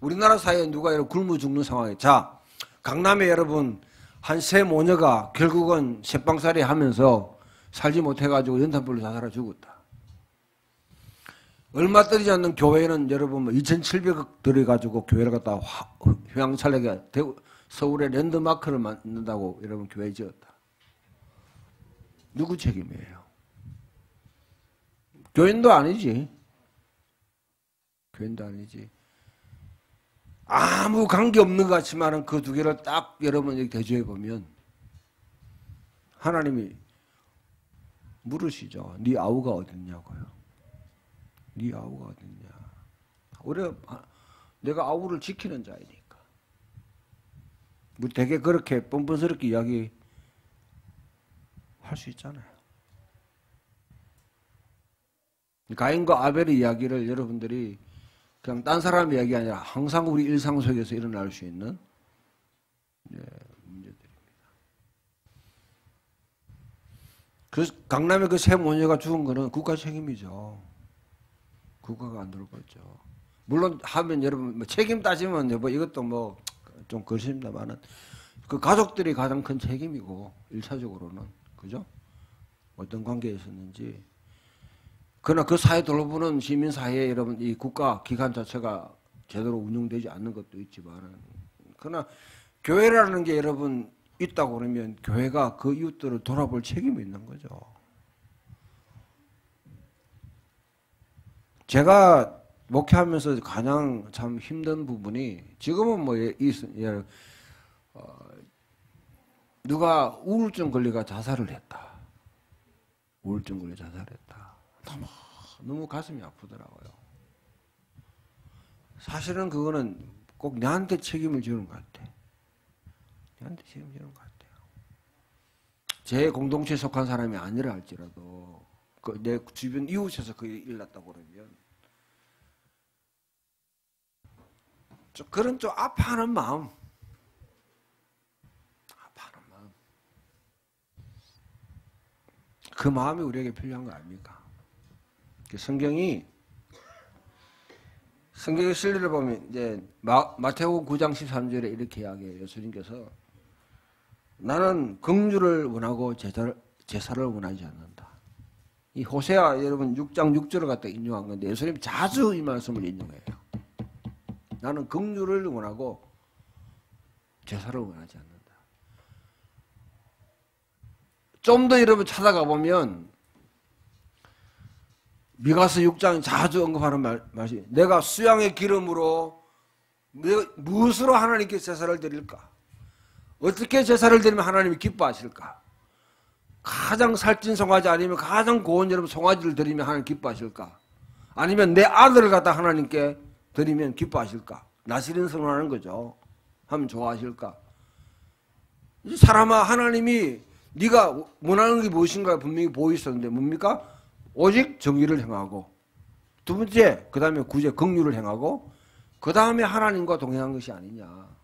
우리나라 사회에 누가 이렇게 굶어 죽는 상황에 자, 강남에 여러분 한 세 모녀가 결국은 새빵살이 하면서 살지 못해가지고 연탄불로 자살해 죽었다. 얼마 떨어지지 않는 교회는 여러분 뭐 2,700억 들여가지고 교회를 갖다 휘황찬란하게 서울에 랜드마크를 만든다고 여러분 교회 지었다. 누구 책임이에요? 교인도 아니지. 교인도 아니지. 아무 관계 없는 것 같지만은 그 두 개를 딱 여러분 이렇게 대조해 보면 하나님이 물으시죠. 네 아우가 어딨냐고요. 네 아우가 어딨냐. 내가 아우를 지키는 자이니까. 뭐 되게 그렇게 뻔뻔스럽게 이야기 할 수 있잖아요. 가인과 아벨의 이야기를 여러분들이 그냥 딴 사람 이야기 아니라 항상 우리 일상 속에서 일어날 수 있는 문제들입니다. 그래서 강남에 그 세 모녀가 죽은 거는 국가 책임이죠. 국가가 안 돌보죠. 물론 하면 여러분 뭐 책임 따지면 뭐 이것도 뭐 좀 그렇습니다만은 그 가족들이 가장 큰 책임이고 1차적으로는 그죠? 어떤 관계에 있었는지. 그러나 그 사회 돌보는 시민사회에 여러분 이 국가 기관 자체가 제대로 운영되지 않는 것도 있지만 그러나 교회라는 게 여러분 있다고 그러면 교회가 그 이웃들을 돌아볼 책임이 있는 거죠. 제가 목회하면서 가장 참 힘든 부분이 지금은 뭐 누가 우울증 걸리가 자살을 했다. 우울증 걸려 자살했다. 너무 가슴이 아프더라고요. 사실은 그거는 꼭 나한테 책임을 지는 것 같아. 나한테 책임을 지는 것 같아요. 제 공동체에 속한 사람이 아니라 할지라도 내 주변 이웃에서 그게 일났다고 그러면 그런 좀 아파하는 마음. 아파하는 마음. 그 마음이 우리에게 필요한 거 아닙니까? 성경의 실리를 보면 이제 마태복음 9장 13절에 이렇게 이야기해요. 예수님께서 나는 긍휼을 원하고 제사를 원하지 않는다. 이 호세아 여러분 6장 6절을 갖다 인용한 건데 예수님이 자주 이 말씀을 인용해요. 나는 긍휼을 원하고 제사를 원하지 않는다. 좀 더 여러분 찾아가 보면 미가서 6장 자주 언급하는 말이 내가 수양의 기름으로 무엇으로 하나님께 제사를 드릴까? 어떻게 제사를 드리면 하나님이 기뻐하실까? 가장 살찐 송아지 아니면 가장 고운 여러분 송아지를 드리면 하나님 기뻐하실까? 아니면 내 아들을 갖다 하나님께 드리면 기뻐하실까? 나시린 선언하는 거죠. 하면 좋아하실까? 사람아 하나님이 네가 원하는 게 무엇인가 분명히 보이셨는데 뭡니까? 오직 정의를 행하고 두 번째 그 다음에 구제 긍휼을 행하고 그 다음에 하나님과 동행한 것이 아니냐.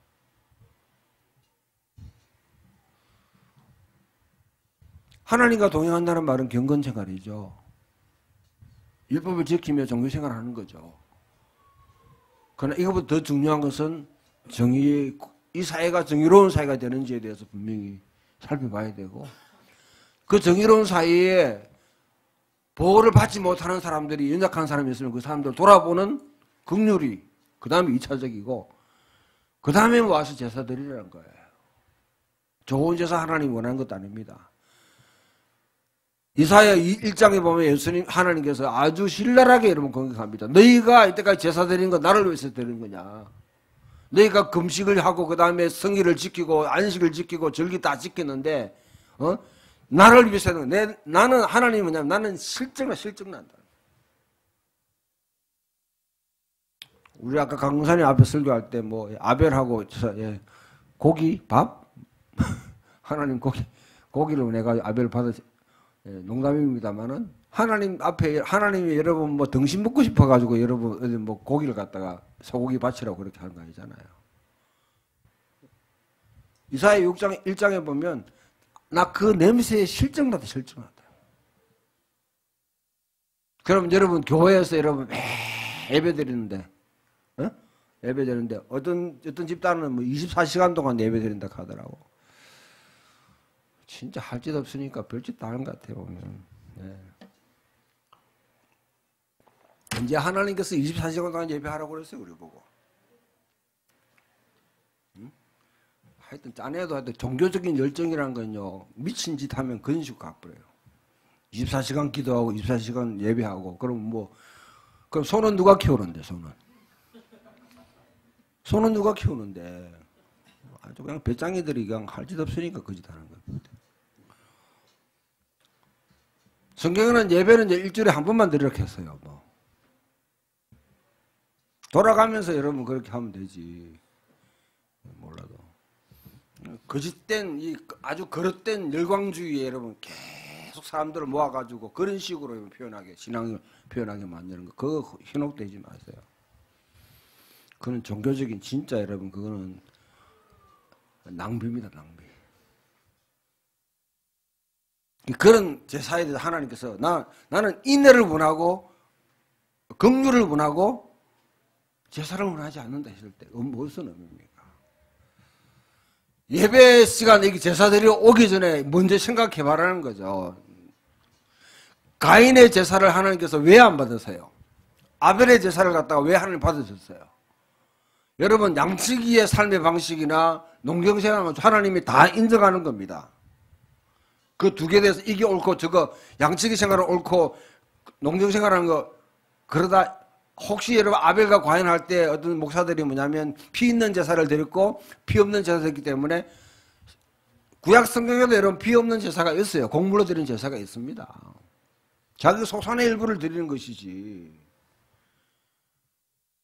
하나님과 동행한다는 말은 경건생활이죠. 율법을 지키며 종교생활을 하는 거죠. 그러나 이것보다 더 중요한 것은 이 사회가 정의로운 사회가 되는지에 대해서 분명히 살펴봐야 되고 그 정의로운 사회에 보호를 받지 못하는 사람들이, 연약한 사람이 있으면 그 사람들 돌아보는 긍휼이 그 다음에 2차적이고 그 다음에 와서 제사 드리라는 거예요. 좋은 제사 하나님이 원하는 것도 아닙니다. 이사야 1장에 보면 예수님, 하나님께서 아주 신랄하게 여러분 공격합니다. 너희가 이때까지 제사 드리는 거 나를 위해서 드리는 거냐? 너희가 금식을 하고 그 다음에 성일을 지키고 안식을 지키고 절기 다 지키는데 나를 위해서는 나는 하나님이 뭐냐면 나는 실증난다. 우리 아까 강사님 앞에 설교할 때 뭐 아벨하고 고기 밥 하나님 고기를 내가 아벨 받아 농담입니다만은 하나님 앞에 하나님이 여러분 뭐 등심 먹고 싶어 가지고 여러분 어디 뭐 고기를 갖다가 소고기 바치라고 그렇게 하는 거 아니잖아요. 이사야 6장 1장에 보면 나 그 냄새에 실증나다. 그럼 여러분 교회에서 여러분 예배 드리는데 예배 드리는데 어떤 집단은 뭐 24시간 동안 예배 드린다 하더라고. 진짜 할 짓 없으니까 별짓 다 하는 것 같아요. 네. 이제 하나님께서 24시간 동안 예배하라고 그랬어요. 우리 보고. 하여튼 짠해도 하여튼 종교적인 열정이라는 건요. 미친 짓 하면 그런 식으로 갚아요. 24시간 기도하고 24시간 예배하고 그럼 소는 누가 키우는데 소는 누가 키우는데 아주 그냥 배짱이들이 그냥 할 짓 없으니까 그 짓 하는 거예요. 성경에는 예배는 이제 일주일에 한 번만 드리라고 했어요. 뭐. 돌아가면서 여러분 그렇게 하면 되지. 몰라도. 거짓된, 아주 거릇된 열광주의에 여러분 계속 사람들을 모아가지고 그런 식으로 표현하게, 신앙을 표현하게 만드는 거. 그거 현혹되지 마세요. 그건 종교적인, 진짜 여러분, 그거는 낭비입니다, 낭비. 그런 제사에 대해서 하나님께서 나는 인내를 원하고 긍휼을 원하고 제사를 원하지 않는다 했을 때 무슨 의미입니까? 예배 시간에 제사 드리러 오기 전에 먼저 생각해 봐라는 거죠. 가인의 제사를 하나님께서 왜 안 받으세요? 아벨의 제사를 갖다가 왜 하나님 받으셨어요? 여러분 양치기의 삶의 방식이나 농경생활은 하나님이 다 인정하는 겁니다. 그 두 개에 대해서 이게 옳고 저거 양치기 생활은 옳고 농경생활하는 거 그러다 혹시 여러분 아벨과 과인할 때 어떤 목사들이 뭐냐면 피 있는 제사를 드렸고 피 없는 제사를 드렸기 때문에 구약 성경에도 여러분 피 없는 제사가 있어요. 곡물로 드리는 제사가 있습니다. 자기 소산의 일부를 드리는 것이지.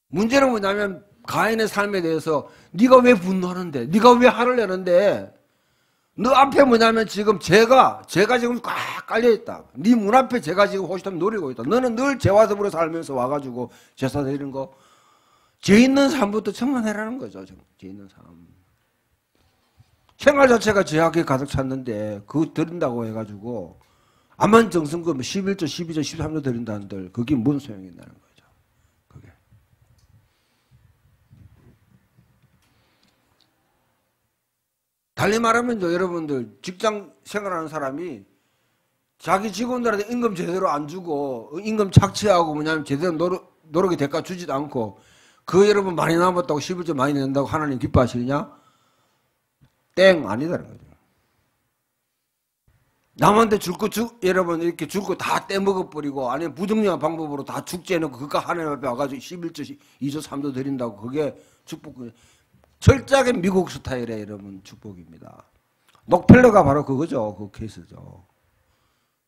문제는 뭐냐면 가인의 삶에 대해서 네가 왜 분노하는데 네가 왜 화를 내는데 너 앞에 뭐냐면 지금 죄가 지금 꽉 깔려있다. 네 문 앞에 죄가 지금 호시탐 노리고 있다. 너는 늘 죄와 더불어 살면서 와가지고 제사 드리는 거 죄 있는 삶부터 청산해라는 거죠. 죄 있는 삶. 생활 자체가 죄악에 가득 찼는데 그거 드린다고 해가지고 암만 정성금 11조, 12조, 13조 드린다는들 그게 뭔 소용이 있다는 거죠. 그게. 달리 말하면 여러분들 직장 생활하는 사람이 자기 직원들한테 임금 제대로 안 주고 임금 착취하고 뭐냐면 제대로 노력의 대가 주지도 않고 그 여러분 많이 남았다고 11조 많이 낸다고 하나님 기뻐하시느냐? 땡 아니다는 거죠. 남한테 줄 거 여러분 이렇게 줄 거 다 떼먹어버리고 아니면 부정령한 방법으로 다 축제해놓고 그까 하나님 앞에 와가지고 11조, 2조, 3조 드린다고 그게 축복. 철저하게 미국 스타일의 여러분 축복입니다. 록펠러가 바로 그거죠. 그 케이스죠.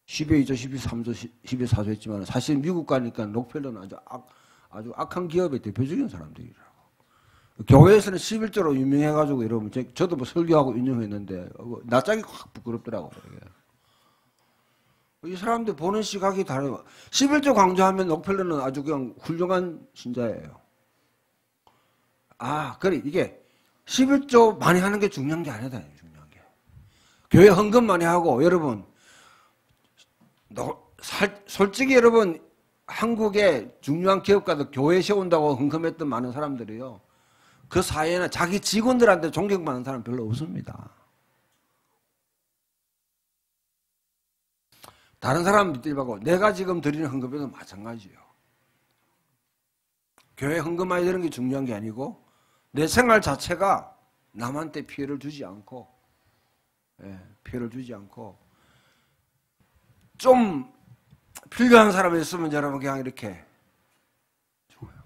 10에 2조, 10에 3조, 10에 4조 했지만 사실 미국 가니까 록펠러는 아주 악한 기업의 대표적인 사람들이라고. 교회에서는 11조로 유명해가지고 여러분 저도 뭐 설교하고 인용했는데 낯짝이 확 부끄럽더라고요. 이 사람들 보는 시각이 다르고 11조 강조하면 록펠러는 아주 그냥 훌륭한 신자예요. 아 그래 이게 11조 많이 하는 게 중요한 게 아니다. 중요한 게 교회 헌금 많이 하고 여러분 솔직히 여러분 한국의 중요한 기업가들 교회 세운다고 헌금했던 많은 사람들이요. 그 사회에는 자기 직원들한테 존경받는 사람 별로 없습니다. 다른 사람 믿지 말고 내가 지금 드리는 헌금에도 마찬가지예요. 교회 헌금 많이 드리는 게 중요한 게 아니고 내 생활 자체가 남한테 피해를 주지 않고, 피해를 주지 않고 좀 필요한 사람이 있으면 여러분 그냥 이렇게 좋아요.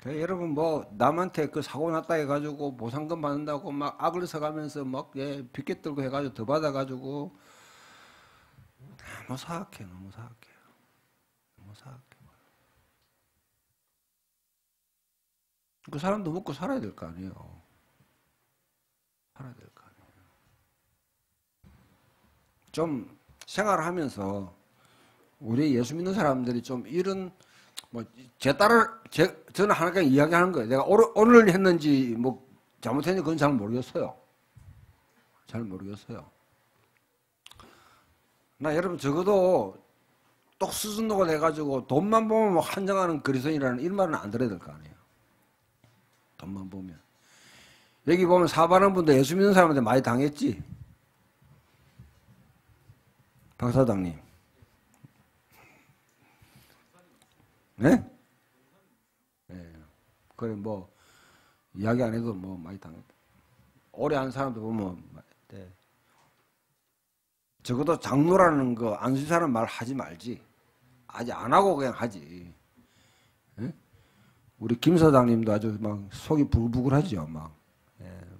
여러분 뭐 남한테 그 사고 났다 해가지고 보상금 받는다고 막 악을 써가면서 막 빚게 들고 해가지고 더 받아가지고 너무 사악해, 너무 사악해, 너무 사악해. 그 사람도 먹고 살아야 될 거 아니에요. 살아야 될 거 아니에요. 좀 생활하면서 우리 예수 믿는 사람들이 좀 이런 뭐 저는 하나님 이야기하는 거예요. 내가 오늘 했는지 뭐 잘못했는지 그건 잘 모르겠어요. 잘 모르겠어요. 나 여러분 적어도 똑 수준도가 돼가지고 돈만 보면 뭐 한정하는 그리스도인이라는 이 말은 안 들어야 될 거 아니에요. 돈만 보면. 여기 보면 사바는 분도 예수 믿는 사람한테 많이 당했지. 박사장님. 네? 네. 그래 뭐 이야기 안 해도 뭐 많이 당했다. 오래 한 사람도 보면 네. 적어도 장로라는 거 안수사는 말 하지 말지. 아직 안 하고 그냥 하지. 네? 우리 김 사장님도 아주 막 속이 부글부글하죠, 막.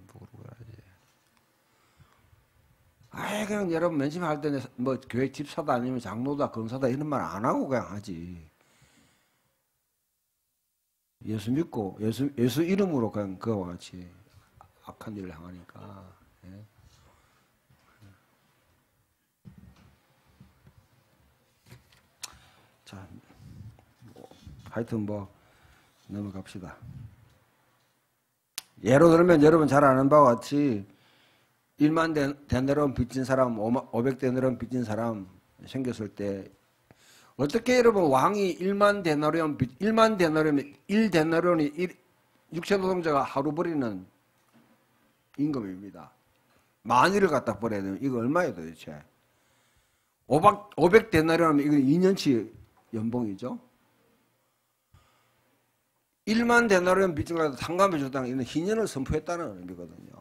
부글부글하지. 아예 그냥 여러분 맨심할 때는 뭐 교회 집사다 아니면 장로다 검사다 이런 말 안 하고 그냥 하지. 예수 믿고 예수 이름으로 그냥 그와 같이 악한 일을 행하니까. 예. 자, 하여튼 뭐 넘어갑시다. 예로 들면 여러분 잘 아는 바와 같이 1만 데나리온 빚진 사람, 500데나리온 빚진 사람 생겼을 때 어떻게 여러분 왕이 1만 데나리온 1데나리온이 육체노동자가 하루 벌이는 임금입니다. 만일을 갖다 벌여야 되면 이거 얼마예요 도대체? 500데나리온이면 이건 2년치 연봉이죠. 1만 데나리온 빚진 거라도 탕감해 줬다는 이는 희년을 선포했다는 의미거든요.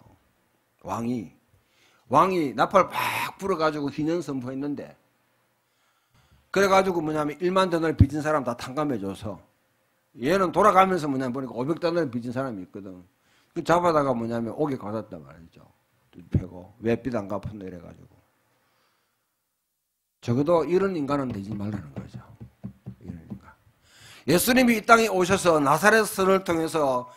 왕이 나팔 팍 불어가지고 희년 선포했는데 그래가지고 뭐냐면 1만 데나리온 빚진 사람 다 탕감해줘서 얘는 돌아가면서 뭐냐면 보니까 500데나리온 빚진 사람이 있거든. 그 잡아다가 뭐냐면 옥에 가뒀다 말이죠. 패고 왜 빚 안 갚았노 이래가지고. 적어도 이런 인간은 되지 말라는 거죠. 이런 인간. 예수님이 이 땅에 오셔서 나사렛 선을 통해서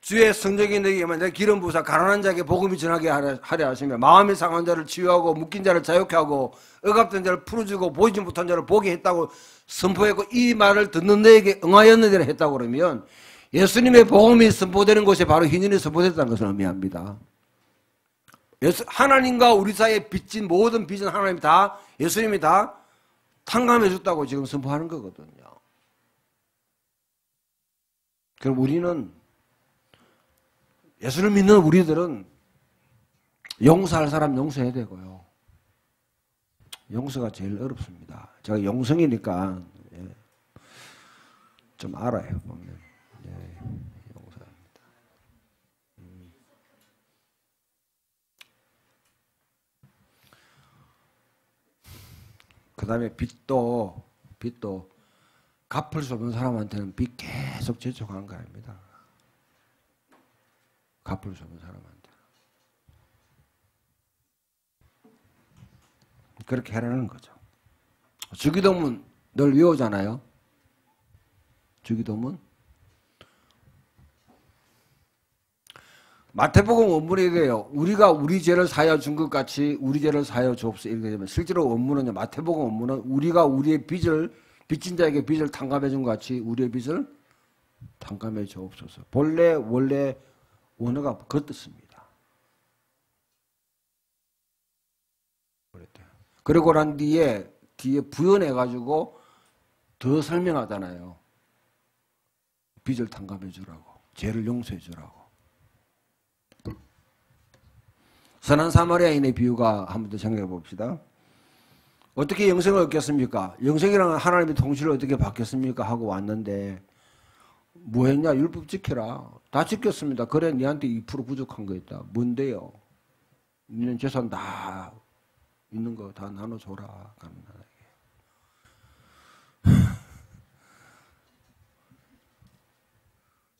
주의 성적인 너희에게만 내가 기름 부으사 가난한 자에게 복음이 전하게 하려 하시며 마음이 상한 자를 치유하고 묶인 자를 자유케 하고 억압된 자를 풀어주고 보이지 못한 자를 보게 했다고 선포했고 이 말을 듣는 너에게 응하였느니라 했다고 그러면 예수님의 복음이 선포되는 곳에 바로 희년이 선포됐다는 것을 의미합니다. 하나님과 우리 사이에 빚진 모든 빚은 하나님이 다 예수님이 다 탕감해 줬다고 지금 선포하는 거거든요. 그럼 우리는 예수를 믿는 우리들은 용서할 사람 용서해야 되고요. 용서가 제일 어렵습니다. 제가 용성이니까 좀 알아요. 보면 용서합니다. 그 다음에 빚도 갚을 수 없는 사람한테는 빚 계속 재촉하는 거 아닙니다. 갚을 수 없는 사람한테. 그렇게 해라는 거죠. 주기도문 늘 외우잖아요. 주기도문. 마태복음 원문에 이래요. 우리가 우리 죄를 사하여 준 것 같이 우리 죄를 사하여 주옵소서 이렇게 되면 실제로 원문은요. 마태복음 원문은 우리가 우리의 빚진 자에게 빚을 탕감해 준 것 같이 우리의 빚을 탕감해 주옵소서. 원래 원어가 그 뜻입니다. 그리고 난 뒤에 부연해가지고 더 설명하잖아요. 빚을 탕감해 주라고. 죄를 용서해 주라고. 선한 사마리아인의 비유가 한 번 더 생각해 봅시다. 어떻게 영생을 얻겠습니까? 영생이랑 하나님의 통치를 어떻게 받겠습니까? 하고 왔는데 뭐 했냐? 율법 지켜라. 다 지켰습니다. 그래 니한테 2% 부족한 거 있다. 뭔데요? 있는 재산 다 있는 거 다 나눠줘라. 가난하게.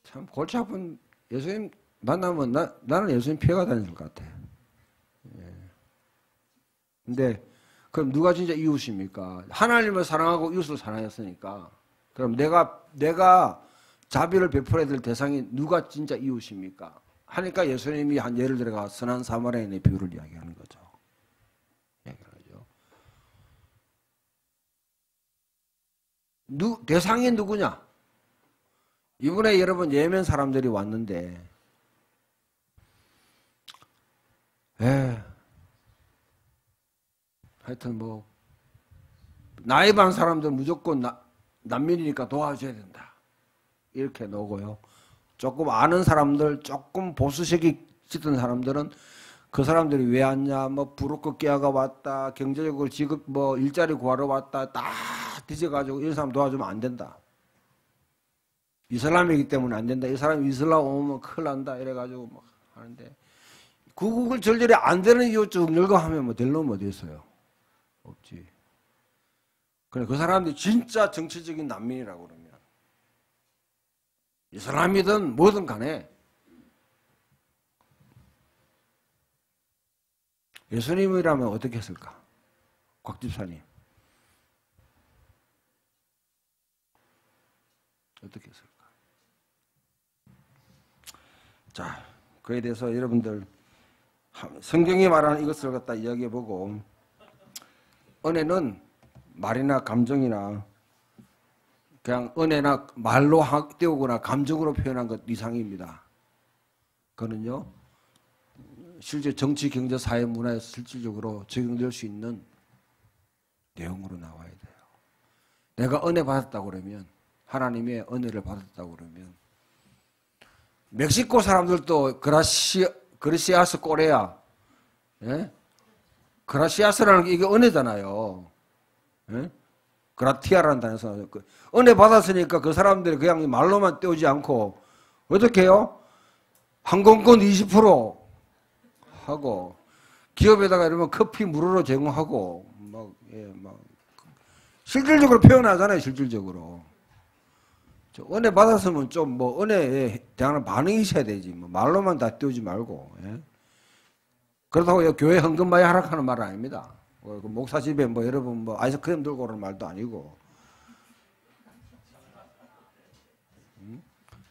참 골치 아픈 예수님 만나면 나는 예수님 피해가 다닐 것 같아. 예. 근데 그럼 누가 진짜 이웃입니까? 하나님을 사랑하고 이웃을 사랑했으니까 그럼 내가 자비를 베풀어야 될 대상이 누가 진짜 이웃입니까? 하니까 예수님이 한 예를 들어가 선한 사마리아인의 비유를 이야기하는 거죠. 대상이 누구냐? 이번에 여러분 예멘 사람들이 왔는데 하여튼 뭐 나이 많은 사람들 무조건 난민이니까 도와줘야 된다. 이렇게 놓고요. 조금 아는 사람들, 조금 보수색이 짙은 사람들은 그 사람들이 왜 왔냐, 뭐 부르고 끼어가 왔다, 경제적으로 지급 뭐 일자리 구하러 왔다, 다 뒤져가지고 이런 사람 도와주면 안 된다. 이슬람이기 때문에 안 된다. 이 사람이 이슬람 오면 큰일 난다. 이래가지고 막 하는데 구국을 절절히 안 되는 이유 쭉 늙어하면 뭐 될 놈 어디 있어요? 없지. 그래 그 사람들이 진짜 정치적인 난민이라고 그러면 이슬람이든 뭐든 간에 예수님이라면 어떻게 했을까? 곽 집사님 어떻게 했을까? 자, 그에 대해서 여러분들 성경이 말하는 이것을 갖다 이야기해보고 은혜는 말이나 감정이나 그냥 은혜나 말로 띄우거나 감정으로 표현한 것 이상입니다. 그거는요 실제 정치, 경제, 사회, 문화에서 실질적으로 적용될 수 있는 내용으로 나와야 돼요. 내가 은혜 받았다고 그러면 하나님의 은혜를 받았다고 그러면 멕시코 사람들도 그라시아스 꼬레아, 예? 그라시아스라는 게 이게 은혜잖아요. 예? 그라티아라는 단어에서 은혜 받았으니까 그 사람들이 그냥 말로만 떼우지 않고 어떻게 해요? 항공권 20% 하고 기업에다가 이러면 커피 무료로 제공하고 막 실질적으로 표현하잖아요. 실질적으로. 은혜 받았으면 좀 뭐 은혜에 대한 반응이 있어야 되지. 뭐 말로만 다 띄우지 말고. 예? 그렇다고 교회 헌금 많이 하락하는 말은 아닙니다. 목사 집에 뭐 여러분 뭐 아이스크림 들고 오는 말도 아니고.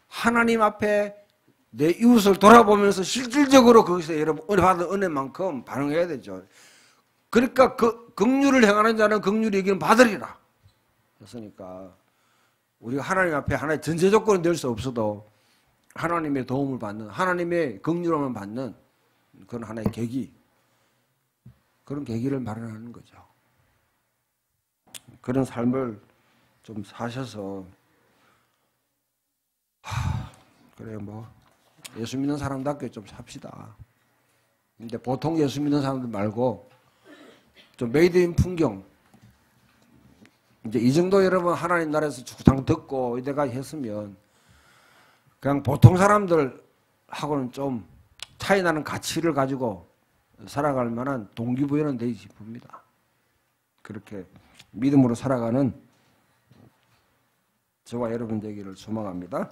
하나님 앞에 내 이웃을 돌아보면서 실질적으로 거기서 여러분 은혜 받은 은혜만큼 반응해야 되죠. 그러니까 그 긍휼을 행하는 자는 긍휼이 이기는 받으리라. 했으니까 우리가 하나님 앞에 하나의 전제 조건은 될 수 없어도 하나님의 도움을 받는 하나님의 긍휼함을 받는 그런 하나의 계기 그런 계기를 마련하는 거죠. 그런 삶을 좀 사셔서 그래 뭐 예수 믿는 사람답게 좀 삽시다. 근데 보통 예수 믿는 사람들 말고 좀 메이드인 풍경 이제 이 정도 여러분 하나님 나라에서 주구장 듣고 이때까지 했으면 그냥 보통 사람들하고는 좀 차이 나는 가치를 가지고 살아갈 만한 동기부여는 되지 싶습니다. 그렇게 믿음으로 살아가는 저와 여러분 되기를 소망합니다.